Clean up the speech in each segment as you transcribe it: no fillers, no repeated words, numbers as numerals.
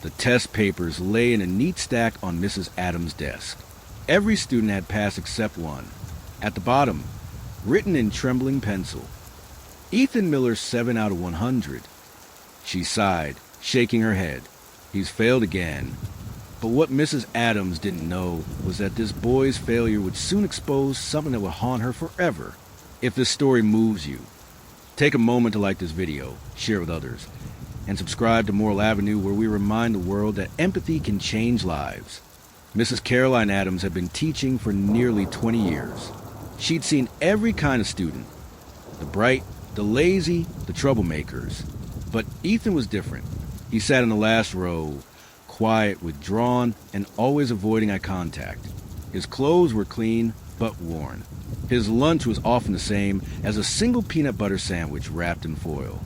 The test papers lay in a neat stack on Mrs. Adams' desk. Every student had passed except one. At the bottom, written in trembling pencil, Ethan Miller 7 out of 100. She sighed, shaking her head. He's failed again. But what Mrs. Adams didn't know was that this boy's failure would soon expose something that would haunt her forever. If this story moves you, take a moment to like this video, share it with others, and subscribe to Moral Avenue, where we remind the world that empathy can change lives. Mrs. Caroline Adams had been teaching for nearly 20 years. She'd seen every kind of student, the bright, the lazy, the troublemakers. But Ethan was different. He sat in the last row, quiet, withdrawn, and always avoiding eye contact. His clothes were clean, but worn. His lunch was often the same as a single peanut butter sandwich wrapped in foil.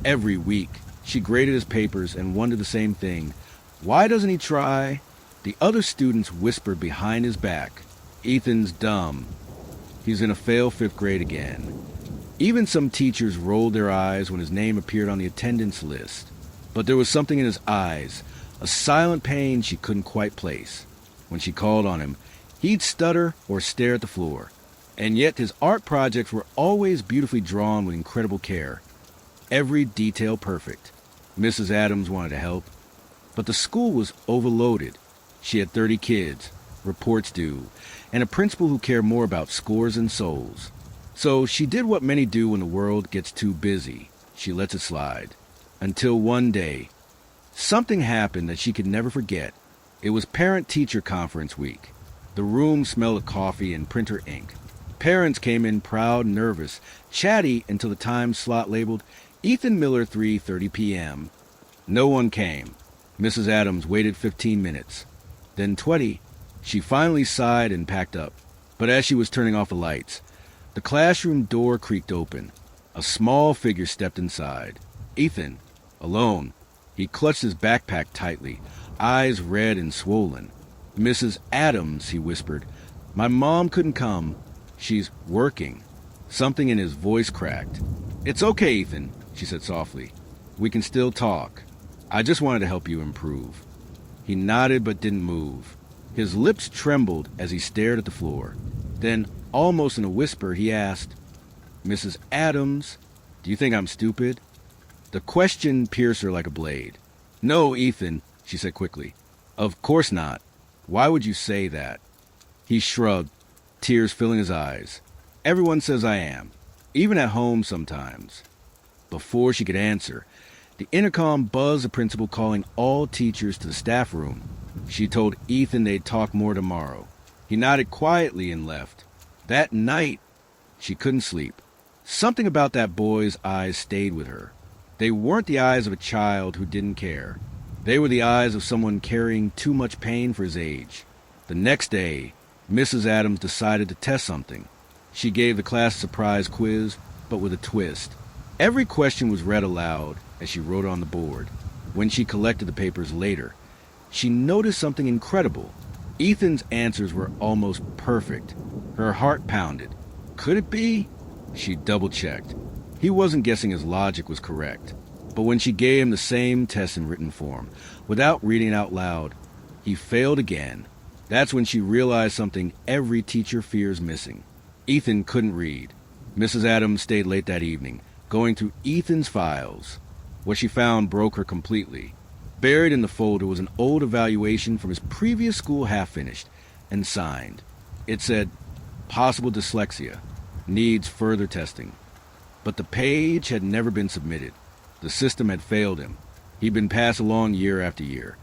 Every week, she graded his papers and wondered the same thing. Why doesn't he try? The other students whispered behind his back, Ethan's dumb. He's in a fail 5th grade again. Even some teachers rolled their eyes when his name appeared on the attendance list. But there was something in his eyes, a silent pain she couldn't quite place. When she called on him, he'd stutter or stare at the floor. And yet his art projects were always beautifully drawn with incredible care. Every detail perfect. Mrs. Adams wanted to help, but the school was overloaded. She had 30 kids, reports due, and a principal who cared more about scores than souls. So she did what many do when the world gets too busy. She lets it slide. Until one day, something happened that she could never forget. It was parent-teacher conference week. The room smelled of coffee and printer ink. Parents came in proud and nervous, chatty until the time slot labeled Ethan Miller 3:30 p.m. No one came. Mrs. Adams waited 15 minutes. Then 20. She finally sighed and packed up. But as she was turning off the lights, the classroom door creaked open. A small figure stepped inside. Ethan, alone. He clutched his backpack tightly, eyes red and swollen. Mrs. Adams, he whispered. My mom couldn't come. She's working. Something in his voice cracked. It's okay, Ethan, she said softly. We can still talk. I just wanted to help you improve. He nodded but didn't move. His lips trembled as he stared at the floor. Then, almost in a whisper, he asked, Mrs. Adams, do you think I'm stupid? The question pierced her like a blade. No, Ethan, she said quickly. Of course not. Why would you say that? He shrugged, tears filling his eyes. Everyone says I am, even at home sometimes. Before she could answer, the intercom buzzed the principal calling all teachers to the staff room. She told Ethan they'd talk more tomorrow. He nodded quietly and left. That night, she couldn't sleep. Something about that boy's eyes stayed with her. They weren't the eyes of a child who didn't care. They were the eyes of someone carrying too much pain for his age. The next day, Mrs. Adams decided to test something. She gave the class a surprise quiz, but with a twist. Every question was read aloud as she wrote on the board. When she collected the papers later, she noticed something incredible. Ethan's answers were almost perfect. Her heart pounded. Could it be? She double-checked. He wasn't guessing his logic was correct. But when she gave him the same test in written form, without reading it out loud, he failed again. That's when she realized something every teacher fears missing. Ethan couldn't read. Mrs. Adams stayed late that evening, going through Ethan's files. What she found broke her completely. Buried in the folder was an old evaluation from his previous school half-finished and signed. It said, possible dyslexia, needs further testing. But the page had never been submitted. The system had failed him. He'd been passed along year after year.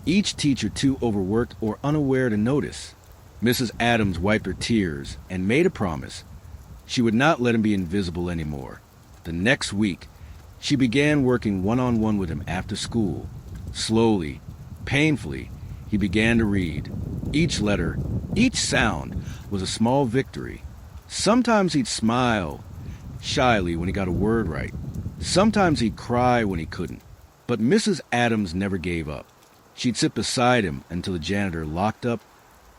Each teacher too overworked or unaware to notice. Mrs. Adams wiped her tears and made a promise. She would not let him be invisible anymore. The next week, she began working one-on-one with him after school. Slowly, painfully, he began to read. Each letter, each sound was a small victory. Sometimes he'd smile shyly when he got a word right. Sometimes he'd cry when he couldn't. But Mrs. Adams never gave up. She'd sit beside him until the janitor locked up,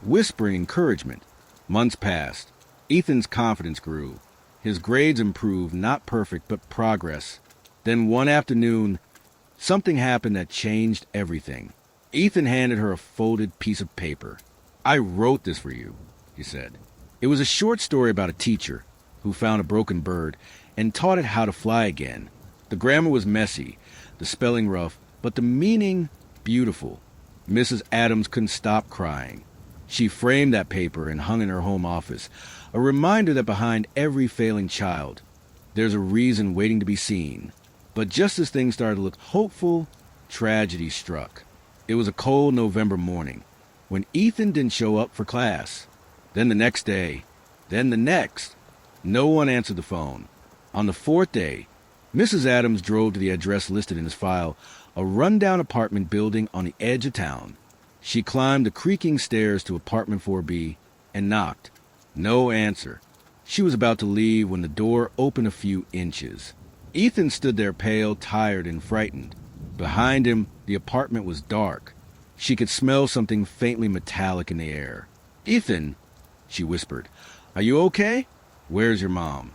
whispering encouragement. Months passed. Ethan's confidence grew. His grades improved, not perfect, but progress. Then one afternoon, Something happened that changed everything. Ethan handed her a folded piece of paper. "I wrote this for you," he said. It was a short story about a teacher who found a broken bird and taught it how to fly again. The grammar was messy, the spelling rough, but the meaning beautiful. Mrs. Adams couldn't stop crying. She framed that paper and hung in her home office, a reminder that behind every failing child, there's a reason waiting to be seen. But just as things started to look hopeful, tragedy struck. It was a cold November morning when Ethan didn't show up for class. Then the next day, then the next. No one answered the phone. On the fourth day, Mrs. Adams drove to the address listed in his file, a rundown apartment building on the edge of town. She climbed the creaking stairs to apartment 4B and knocked. No answer. She was about to leave when the door opened a few inches. Ethan stood there pale, tired, and frightened. Behind him, the apartment was dark. She could smell something faintly metallic in the air. "Ethan," she whispered, "are you okay? Where's your mom?"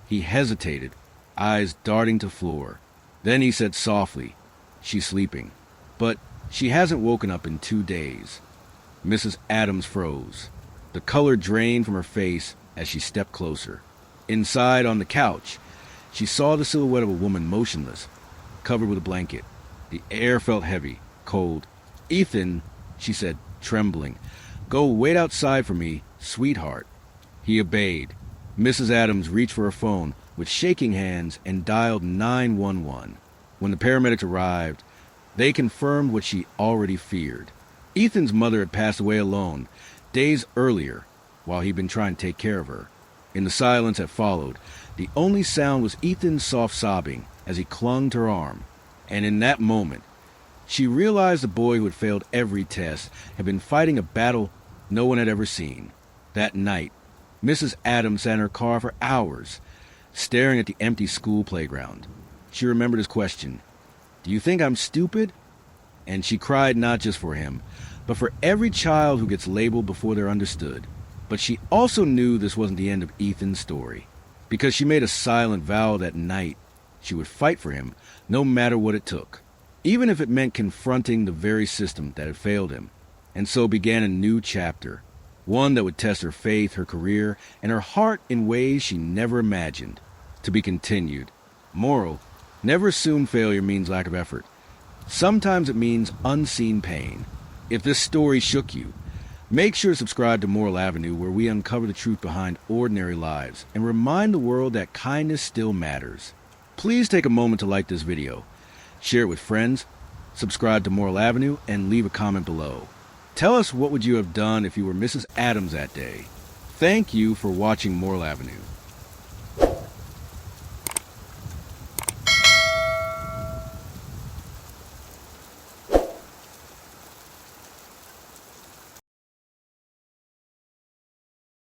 He hesitated, eyes darting to floor. Then he said softly, "She's sleeping, but she hasn't woken up in 2 days." Mrs. Adams froze. The color drained from her face as she stepped closer. Inside on the couch, she saw the silhouette of a woman motionless, covered with a blanket. The air felt heavy, cold. "Ethan," she said, trembling, "go wait outside for me, sweetheart." He obeyed. Mrs. Adams reached for her phone with shaking hands and dialed 911. When the paramedics arrived, they confirmed what she already feared. Ethan's mother had passed away alone days earlier while he'd been trying to take care of her. In the silence that followed, the only sound was Ethan's soft sobbing as he clung to her arm. And in that moment, she realized the boy who had failed every test had been fighting a battle no one had ever seen. That night, Mrs. Adams sat in her car for hours, staring at the empty school playground. She remembered his question, "Do you think I'm stupid?" And she cried not just for him, but for every child who gets labeled before they're understood. But she also knew this wasn't the end of Ethan's story, because she made a silent vow that night she would fight for him no matter what it took, even if it meant confronting the very system that had failed him. And so began a new chapter, one that would test her faith, her career, and her heart in ways she never imagined. To be continued. Moral: never assume failure means lack of effort. Sometimes it means unseen pain. If this story shook you, make sure to subscribe to Moral Avenue, where we uncover the truth behind ordinary lives and remind the world that kindness still matters. Please take a moment to like this video, share it with friends, subscribe to Moral Avenue, and leave a comment below. Tell us what would you have done if you were Mrs. Adams that day. Thank you for watching Moral Avenue.